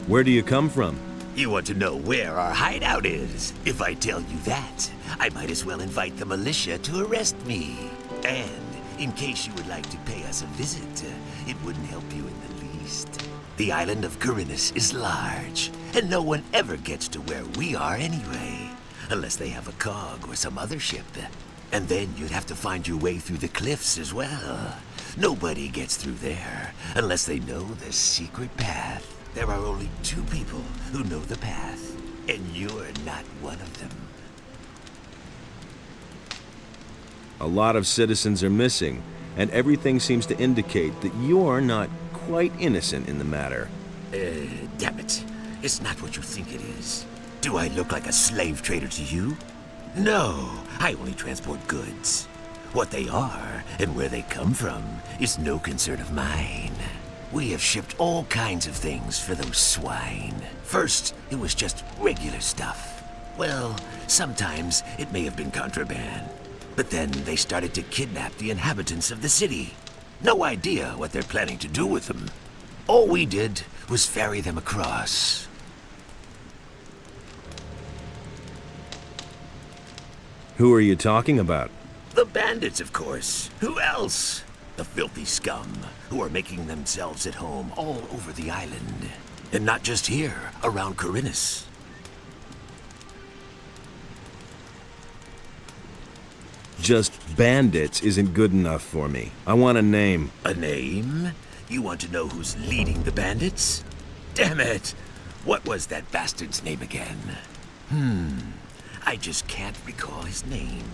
Where do you come from? You want to know where our hideout is? If I tell you that, I might as well invite the militia to arrest me. And in case you would like to pay us a visit, it wouldn't help you in the least. The island of Corinus is large, and no one ever gets to where we are anyway, unless they have a cog or some other ship. And then you'd have to find your way through the cliffs as well. Nobody gets through there unless they know the secret path. There are only 2 people who know the path, and you're not one of them. A lot of citizens are missing, and everything seems to indicate that you're not quite innocent in the matter. Damn it. It's not what you think it is. Do I look like a slave trader to you? No, I only transport goods. What they are and where they come from is no concern of mine. We have shipped all kinds of things for those swine. First, it was just regular stuff. Well, sometimes it may have been contraband. But then they started to kidnap the inhabitants of the city. No idea what they're planning to do with them. All we did was ferry them across. Who are you talking about? The bandits, of course. Who else? The filthy scum who are making themselves at home all over the island. And not just here, around Corinus. Just bandits isn't good enough for me. I want a name. A name? You want to know who's leading the bandits? Damn it! What was that bastard's name again? I just can't recall his name.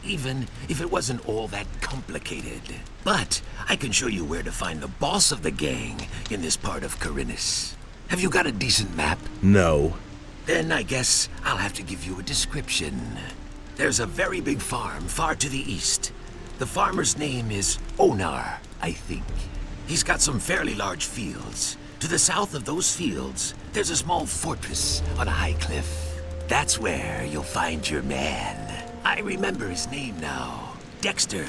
Even if it wasn't all that complicated. But I can show you where to find the boss of the gang in this part of Corinus. Have you got a decent map? No. Then I guess I'll have to give you a description. There's a very big farm far to the east. The farmer's name is NOTR, I think. He's got some fairly large fields. To the south of those fields, there's a small fortress on a high cliff. That's where you'll find your man. I remember his name now. Dexter.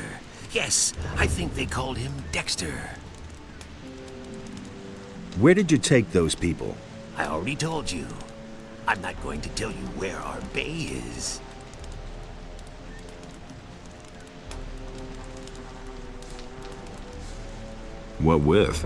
Yes, I think they called him Dexter. Where did you take those people? I already told you. I'm not going to tell you where our bay is. What with?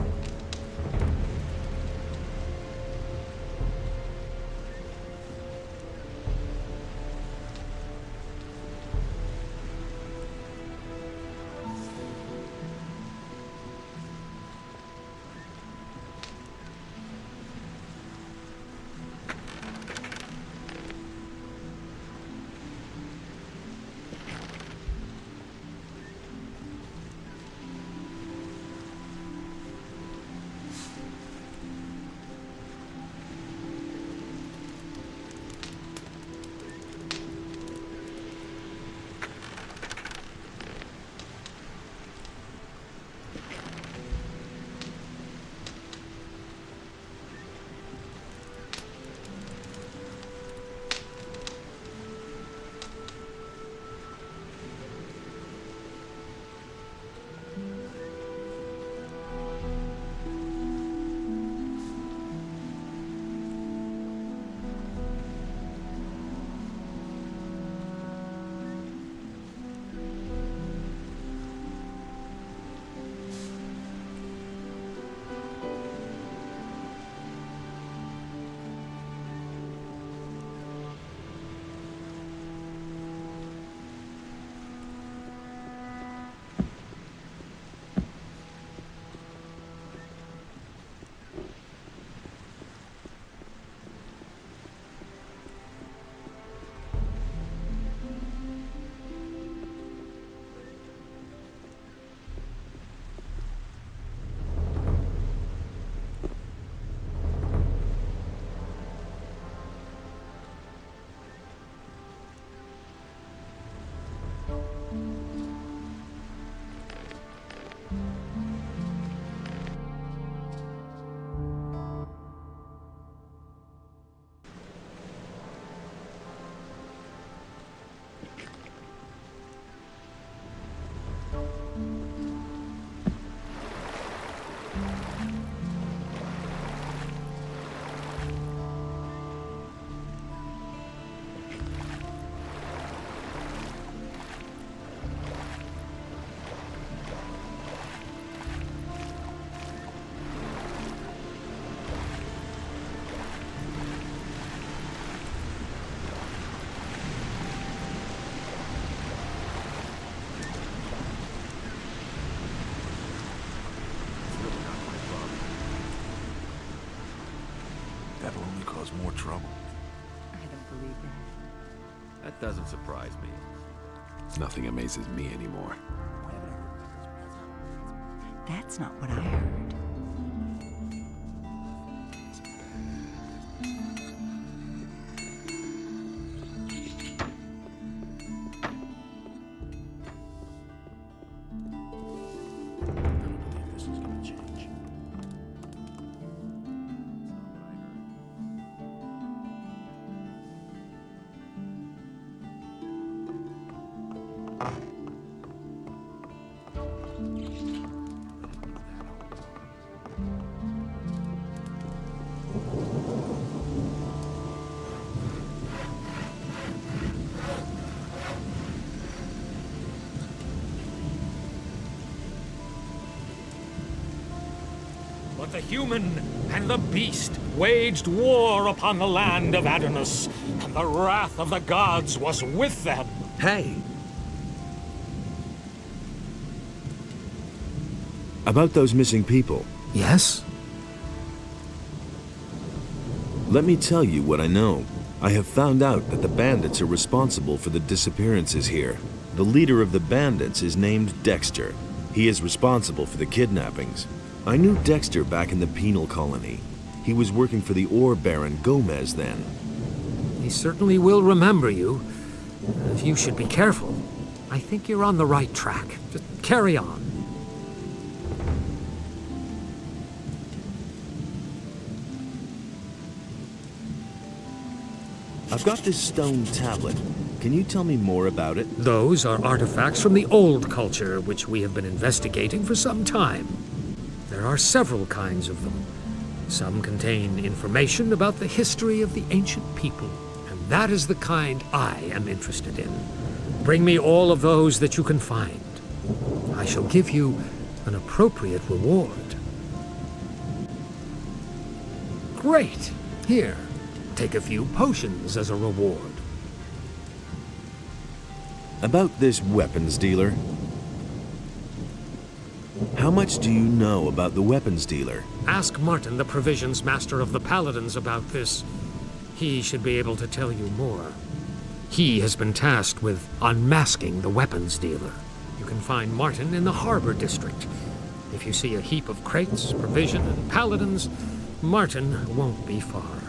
more trouble. I don't believe that. That doesn't surprise me. Nothing amazes me anymore. That's not what I heard. This is gonna change. But the human and the beast waged war upon the land of Adonus, and the wrath of the gods was with them. Hey! About those missing people, Yes? let me tell you what I know. I have found out that the bandits are responsible for the disappearances here. The leader of the bandits is named Dexter. He is responsible for the kidnappings. I knew Dexter back in the penal colony. He was working for the ore baron Gomez then. He certainly will remember you. You should be careful. I think you're on the right track. Just carry on. I've got this stone tablet. Can you tell me more about it? Those are artifacts from the old culture, which we have been investigating for some time. There are several kinds of them. Some contain information about the history of the ancient people, and that is the kind I am interested in. Bring me all of those that you can find. I shall give you an appropriate reward. Great! Here, take a few potions as a reward. About this weapons dealer. How much do you know about the weapons dealer? Ask Martin, the provisions master of the Paladins, about this. He should be able to tell you more. He has been tasked with unmasking the weapons dealer. You can find Martin in the Harbor District. If you see a heap of crates, provision, and paladins, Martin won't be far.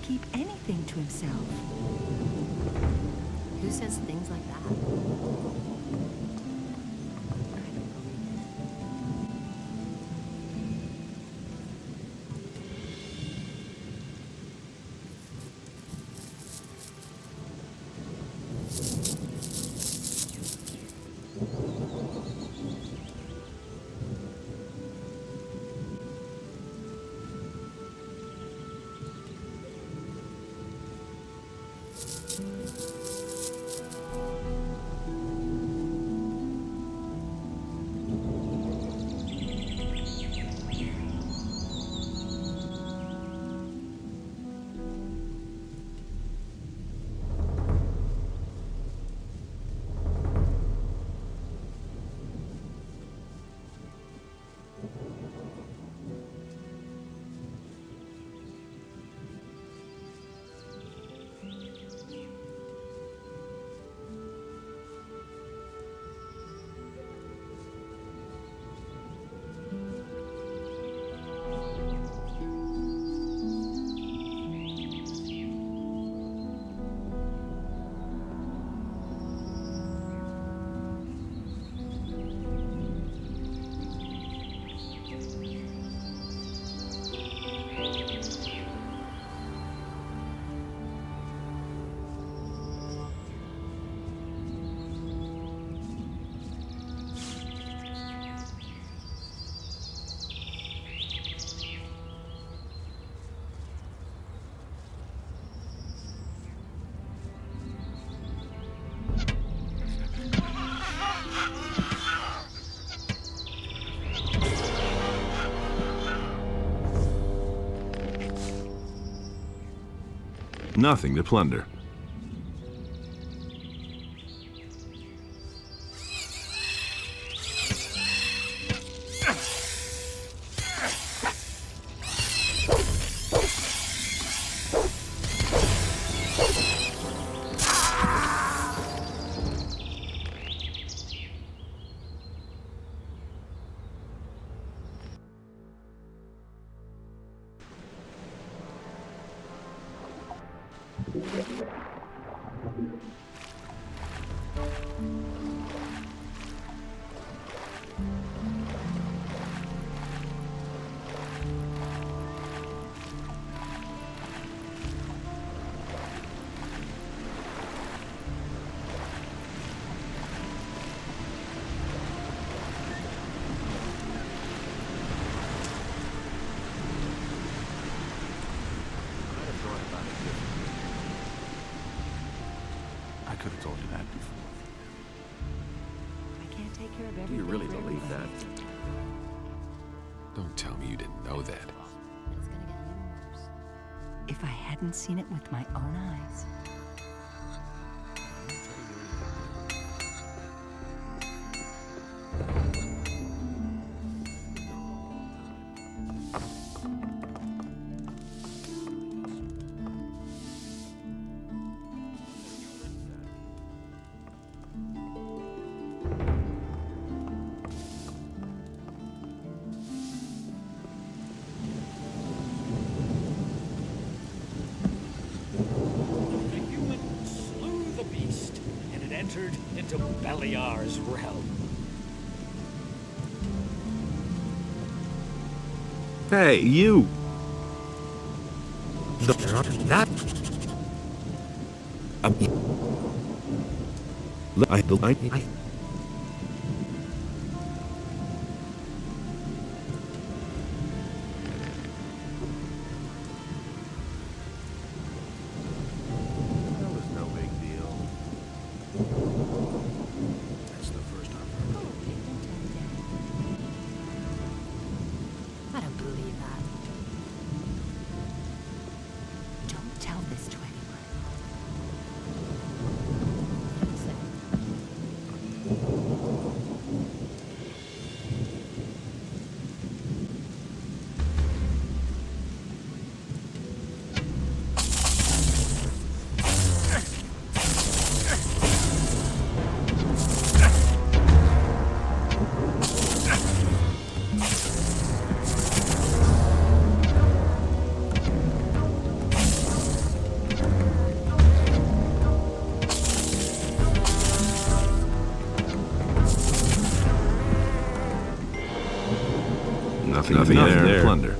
keep anything to himself. Who says things like that? Nothing to plunder. I could have told you that before. I can't take care of Do everything. you really for believe that? everybody. Don't tell me you didn't know that. And it's gonna get even worse. If I hadn't seen it with my own eyes. The human slew the beast, and it entered into Beliar's realm. Hey, you! That I That was no big deal. That's the first I've heard. I don't believe that. Don't tell this to anyone. What do you say? Nothing there. Plunder.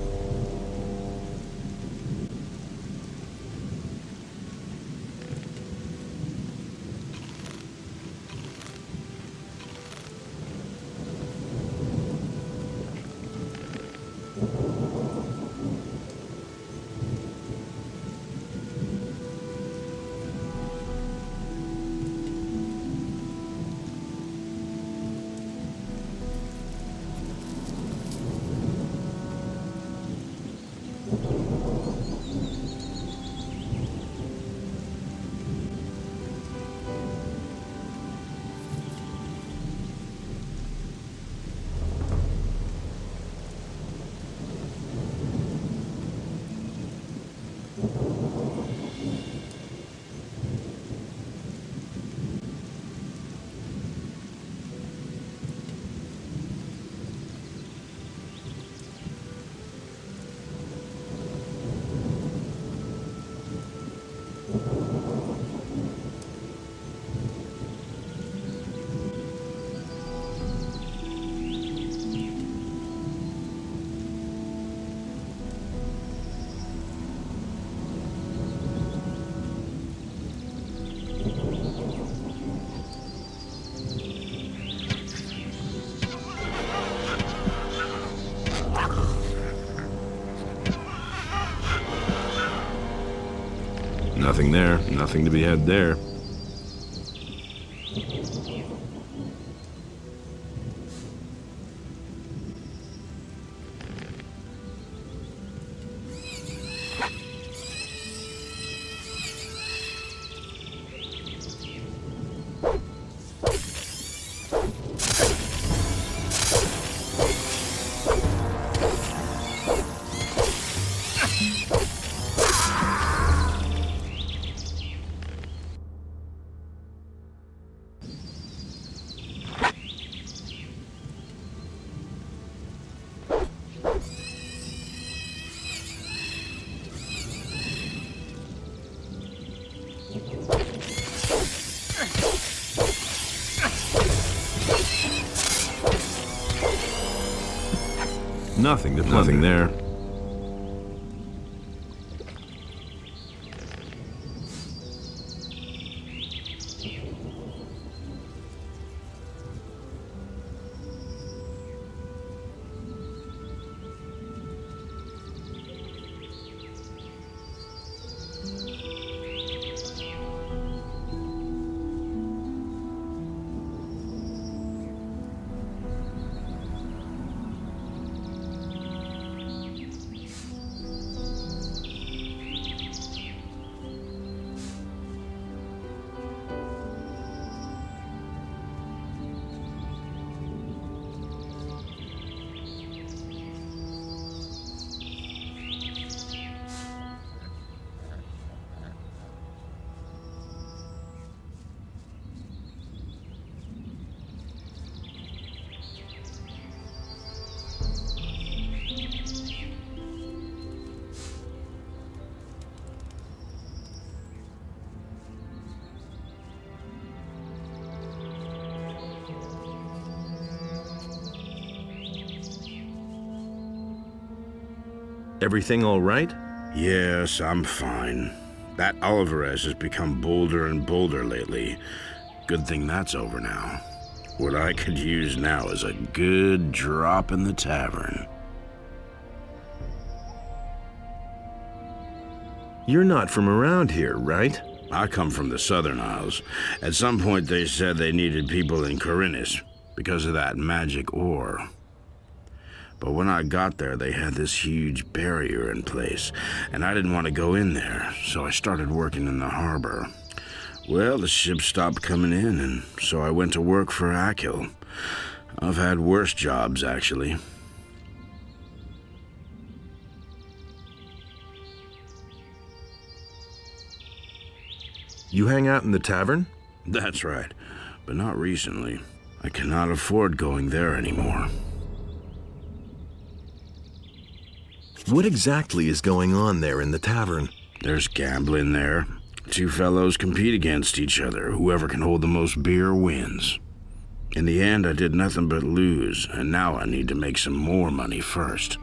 Nothing there. Nothing to be had there. Nothing there. Everything all right? Yes, I'm fine. That Alvarez has become bolder and bolder lately. Good thing that's over now. What I could use now is a good drop in the tavern. You're not from around here, right? I come from the Southern Isles. At some point they said they needed people in Corinnes because of that magic ore. But when I got there, they had this huge barrier in place, and I didn't want to go in there, so I started working in the harbor. Well, the ships stopped coming in, and so I went to work for Akil. I've had worse jobs, actually. You hang out in the tavern? That's right, but not recently. I cannot afford going there anymore. What exactly is going on there in the tavern? There's gambling there. Two fellows compete against each other. Whoever can hold the most beer wins. In the end, I did nothing but lose, and now I need to make some more money first.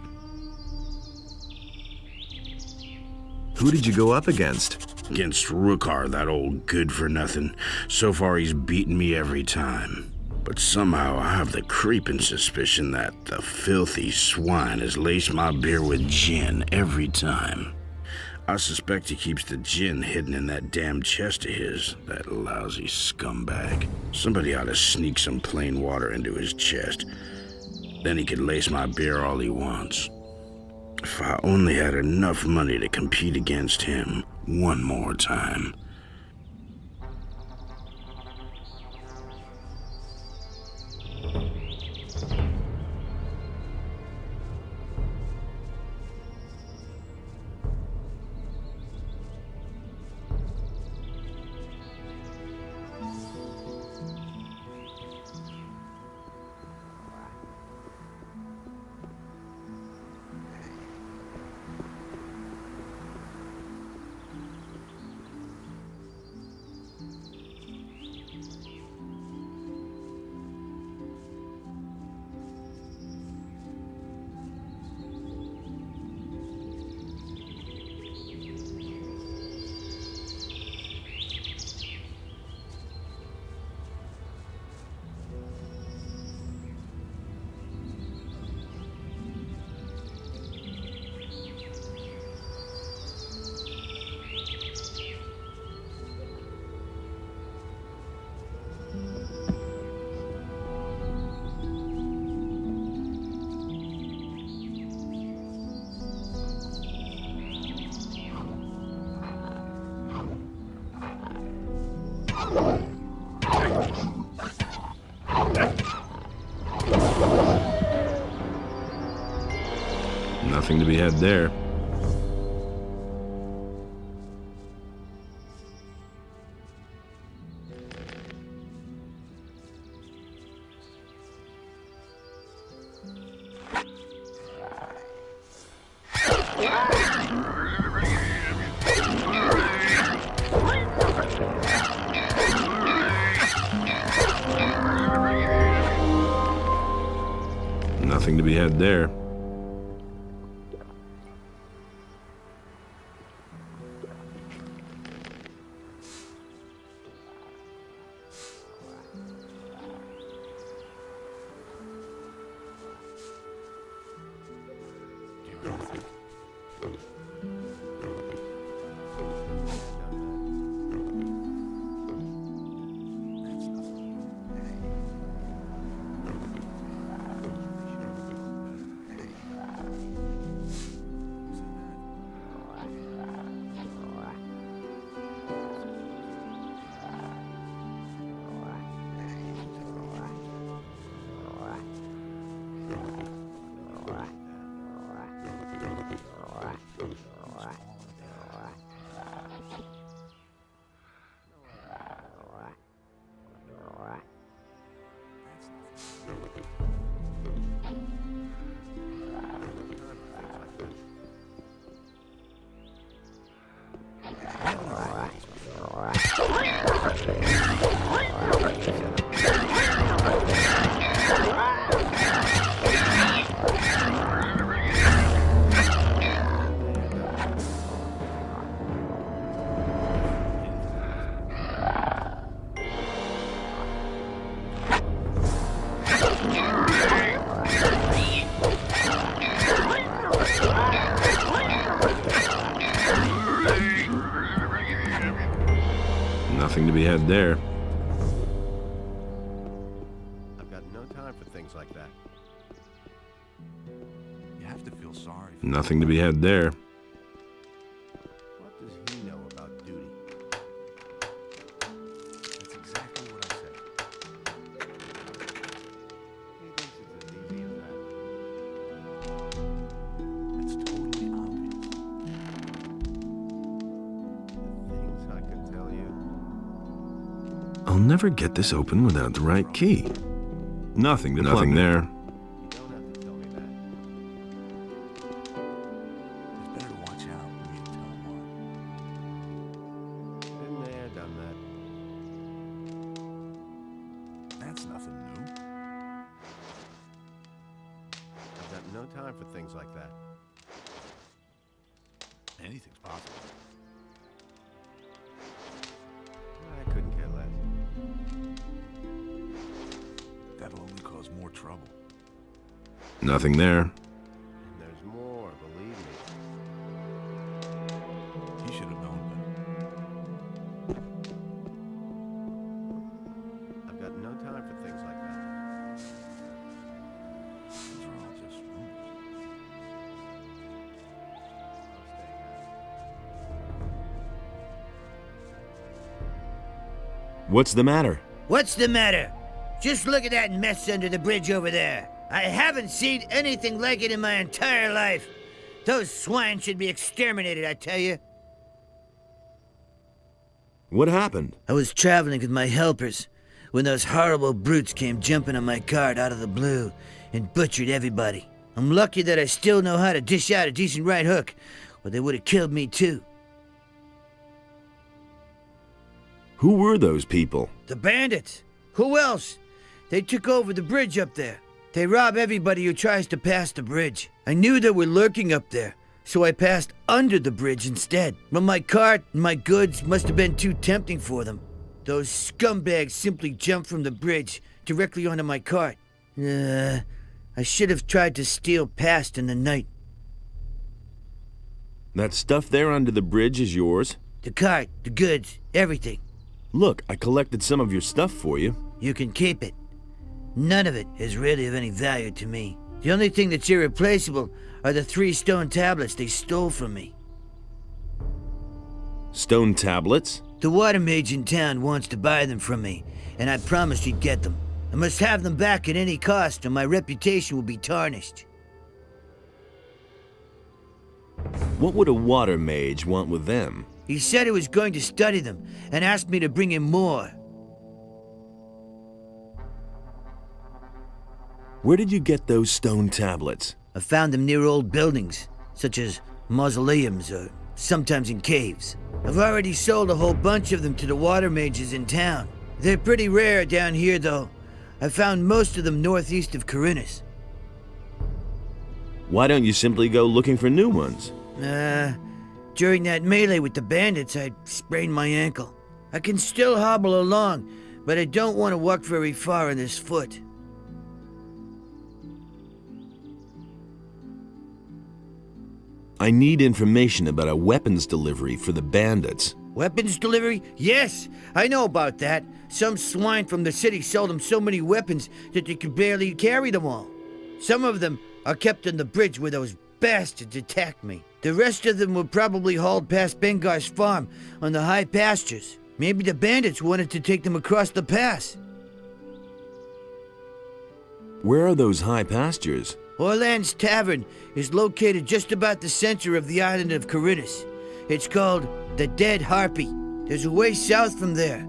Who did you go up against? Against Rookar, that old good-for-nothing. So far, he's beaten me every time. But somehow I have the creeping suspicion that the filthy swine has laced my beer with gin every time. I suspect he keeps the gin hidden in that damn chest of his, that lousy scumbag. Somebody ought to sneak some plain water into his chest. Then he could lace my beer all he wants. If I only had enough money to compete against him one more time. Nothing to be had there. Nothing to be had there. Nothing to be had there. I've got no time for things like that. You have to feel sorry for Nothing to be had there. What does he know about duty? That's exactly what I said. He thinks it's as easy as that. It's totally obvious. The things I could tell you. I'll never get this open without the right key. Nothing there. You don't have to tell me that. It's better to watch out when you tell one. Been there, done that. That's nothing new. no time for things like that. Anything's possible. I couldn't care less. That'll only cause more trouble. Nothing there. And there's more, believe me. He should have known better. I've got no time for things like that. These are all just rumors. I'll stay here. What's the matter? What's the matter? Just look at that mess under the bridge over there. I haven't seen anything like it in my entire life. Those swine should be exterminated, I tell you. What happened? I was traveling with my helpers when those horrible brutes came jumping on my cart out of the blue and butchered everybody. I'm lucky that I still know how to dish out a decent right hook, or they would have killed me too. Who were those people? The bandits. Who else? They took over the bridge up there. They rob everybody who tries to pass the bridge. I knew they were lurking up there, so I passed under the bridge instead. But my cart and my goods must have been too tempting for them. Those scumbags simply jumped from the bridge directly onto my cart. I should have tried to steal past in the night. That stuff there under the bridge is yours? The cart, the goods, everything. Look, I collected some of your stuff for you. You can keep it. None of it is really of any value to me. The only thing that's irreplaceable are the 3 stone tablets they stole from me. Stone tablets? The water mage in town wants to buy them from me, and I promised he'd get them. I must have them back at any cost, or my reputation will be tarnished. What would a water mage want with them? He said he was going to study them, and asked me to bring him more. Where did you get those stone tablets? I found them near old buildings, such as mausoleums or sometimes in caves. I've already sold a whole bunch of them to the water mages in town. They're pretty rare down here, though. I found most of them northeast of Corinus. Why don't you simply go looking for new ones? During that melee with the bandits, I sprained my ankle. I can still hobble along, but I don't want to walk very far on this foot. I need information about a weapons delivery for the bandits. Weapons delivery? Yes, I know about that. Some swine from the city sold them so many weapons that they could barely carry them all. Some of them are kept on the bridge where those bastards attacked me. The rest of them were probably hauled past Bengar's farm on the high pastures. Maybe the bandits wanted to take them across the pass. Where are those high pastures? Orland's Tavern is located just about the center of the island of Corinus. It's called the Dead Harpy. There's a way south from there.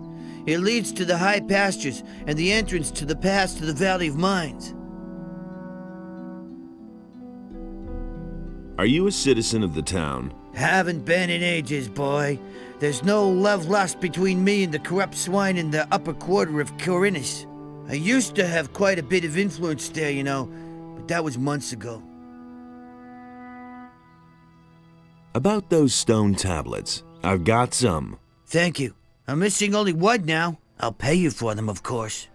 It leads to the high pastures and the entrance to the pass to the Valley of Mines. Are you a citizen of the town? Haven't been in ages, boy. There's no love lost between me and the corrupt swine in the upper quarter of Corinus. I used to have quite a bit of influence there, you know, but that was months ago. About those stone tablets, I've got some. Thank you. I'm missing only one now. I'll pay you for them, of course.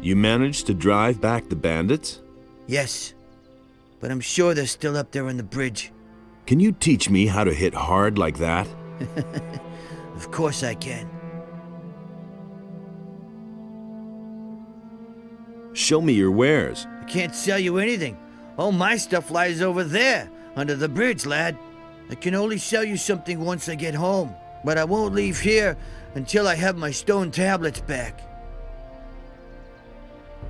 You managed to drive back the bandits? Yes, but I'm sure they're still up there on the bridge. Can you teach me how to hit hard like that? Of course I can. Show me your wares. I can't sell you anything. All my stuff lies over there, under the bridge, lad. I can only sell you something once I get home, but I won't leave here until I have my stone tablets back.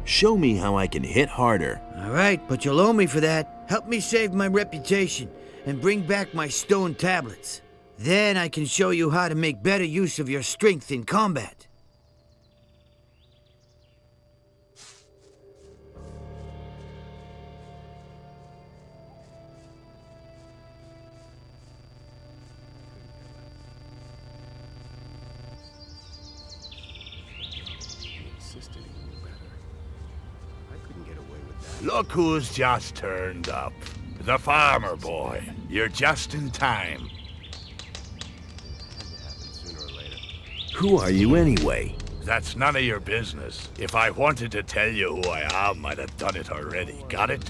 Show me how I can hit harder. All right, but you'll owe me for that. Help me save my reputation and bring back my stone tablets. Then I can show you how to make better use of your strength in combat. He insisted he knew better. Look who's just turned up. The farmer boy. You're just in time. Who are you anyway? That's none of your business. If I wanted to tell you who I am, I'd have done it already. Got it?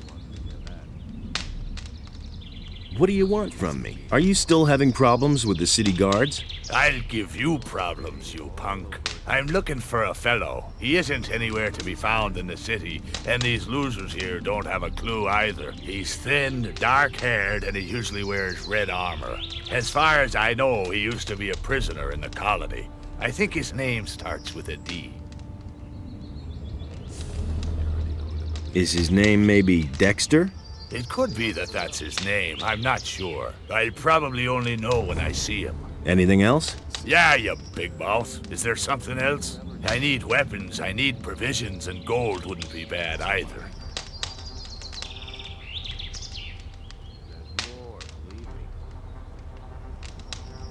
What do you want from me? Are you still having problems with the city guards? I'll give you problems, you punk. I'm looking for a fellow. He isn't anywhere to be found in the city, and these losers here don't have a clue either. He's thin, dark-haired, and he usually wears red armor. As far as I know, he used to be a prisoner in the colony. I think his name starts with a D. Is his name maybe Dexter? It could be that that's his name. I'm not sure. I'll probably only know when I see him. Anything else? Yeah, you big mouth. Is there something else? I need weapons, I need provisions, and gold wouldn't be bad either.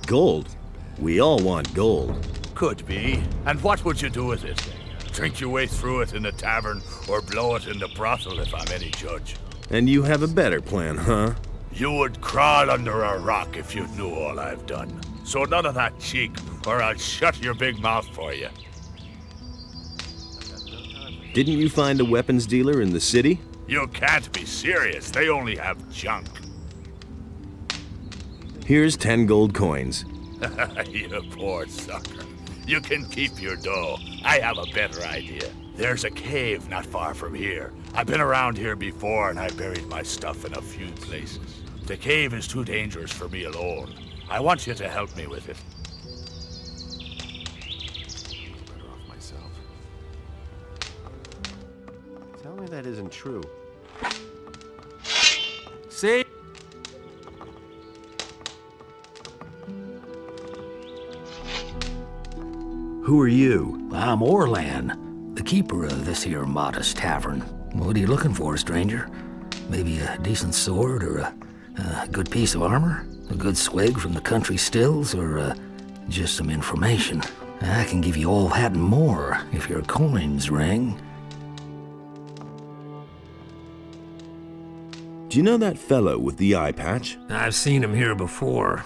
Gold? We all want gold. Could be. And what would you do with it? Drink your way through it in the tavern, or blow it in the brothel if I'm any judge. And you have a better plan, huh? You would crawl under a rock if you knew all I've done. So none of that cheek, or I'll shut your big mouth for you. Didn't you find a weapons dealer in the city? You can't be serious. They only have junk. Here's 10 gold coins. You poor sucker. You can keep your dough. I have a better idea. There's a cave not far from here. I've been around here before and I buried my stuff in a few places. The cave is too dangerous for me alone. I want you to help me with it. Better off myself. Tell me that isn't true. See? Who are you? I'm Orlan, the keeper of this here modest tavern. What are you looking for, stranger? Maybe a decent sword or a good piece of armor? A good swig from the country stills, or just some information? I can give you all that and more if your coins ring. Do you know that fellow with the eye patch? I've seen him here before.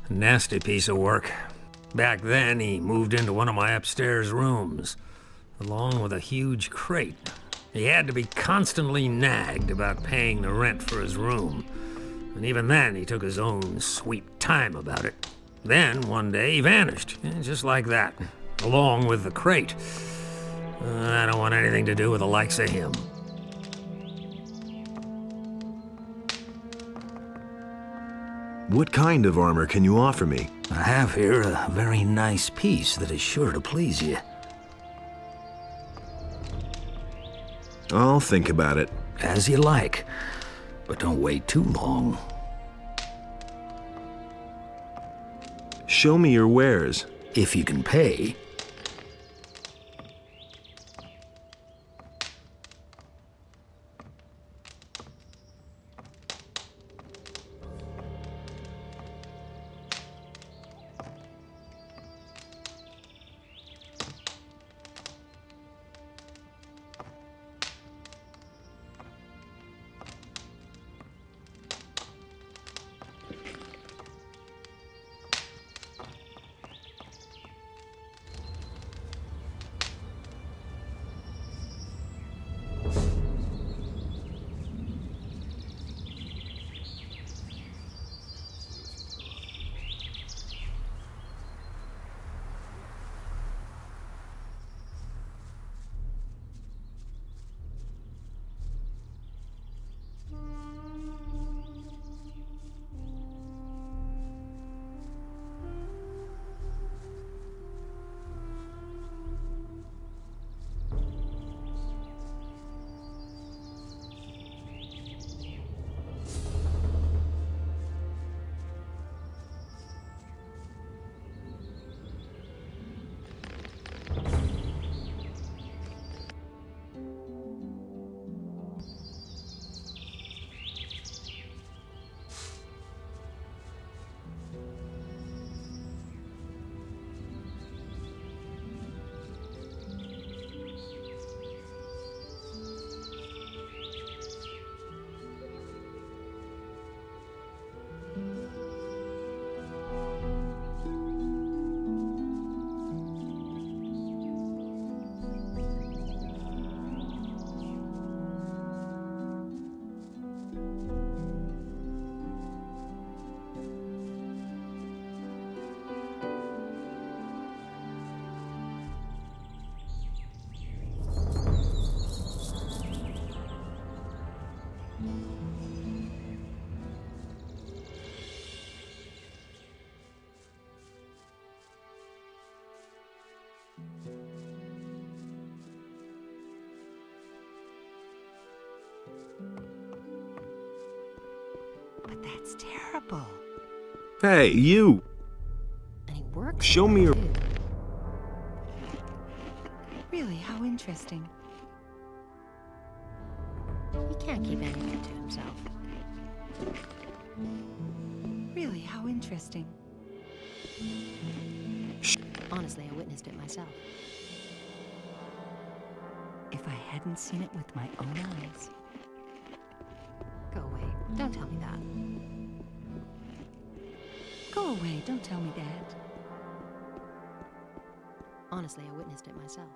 Nasty piece of work. Back then, he moved into one of my upstairs rooms, along with a huge crate. He had to be constantly nagged about paying the rent for his room. And even then, he took his own sweet time about it. Then, one day, he vanished, just like that, along with the crate. I don't want anything to do with the likes of him. What kind of armor can you offer me? I have here a very nice piece that is sure to please you. I'll think about it. As you like, but don't wait too long. Show me your wares. If you can pay. But that's terrible. Hey, you! And he works. Show me your... too. Really, how interesting. He can't keep anything to himself. Really, how interesting. Honestly, I witnessed it myself. If I hadn't seen it with my own eyes. Go away. Don't tell me that. Go away, don't tell me that. Honestly, I witnessed it myself.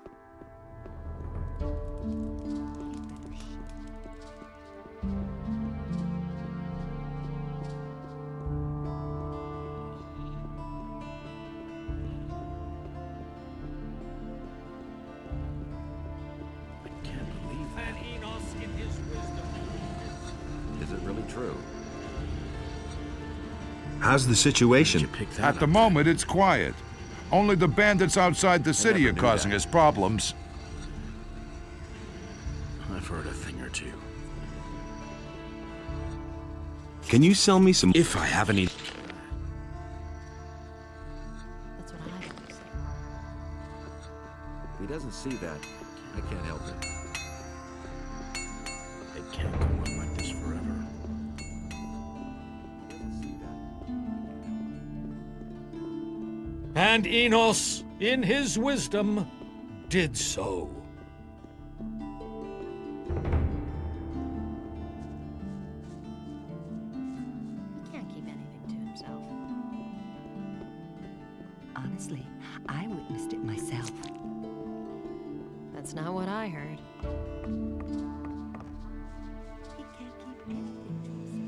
And Enos in his wisdom. Is it really true? How's the situation? At the moment, it's quiet. Only the bandits outside the city never are knew causing that. us problems. I've heard a thing or two. Can you sell me some... If I have any... That's what I always say. If he doesn't see that, I can't help it. It can't go on like this forever. He doesn't see that. And Enos, in his wisdom, did so. He can't keep anything to himself. Honestly, I witnessed it myself. That's not what I heard. He can't keep anything to himself.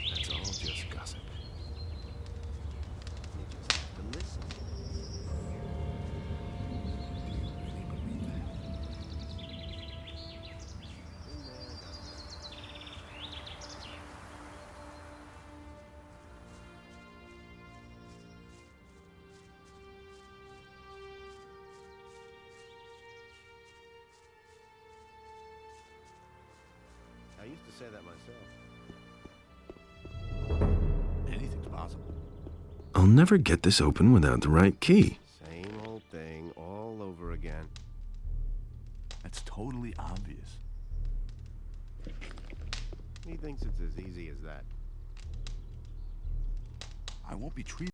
That's all just gossip. You just have to listen. Do you really believe that? I used to say that myself. Anything's possible. I'll never get this open without the right key. Same old thing all over again. That's totally obvious. He thinks it's as easy as that. I won't be treated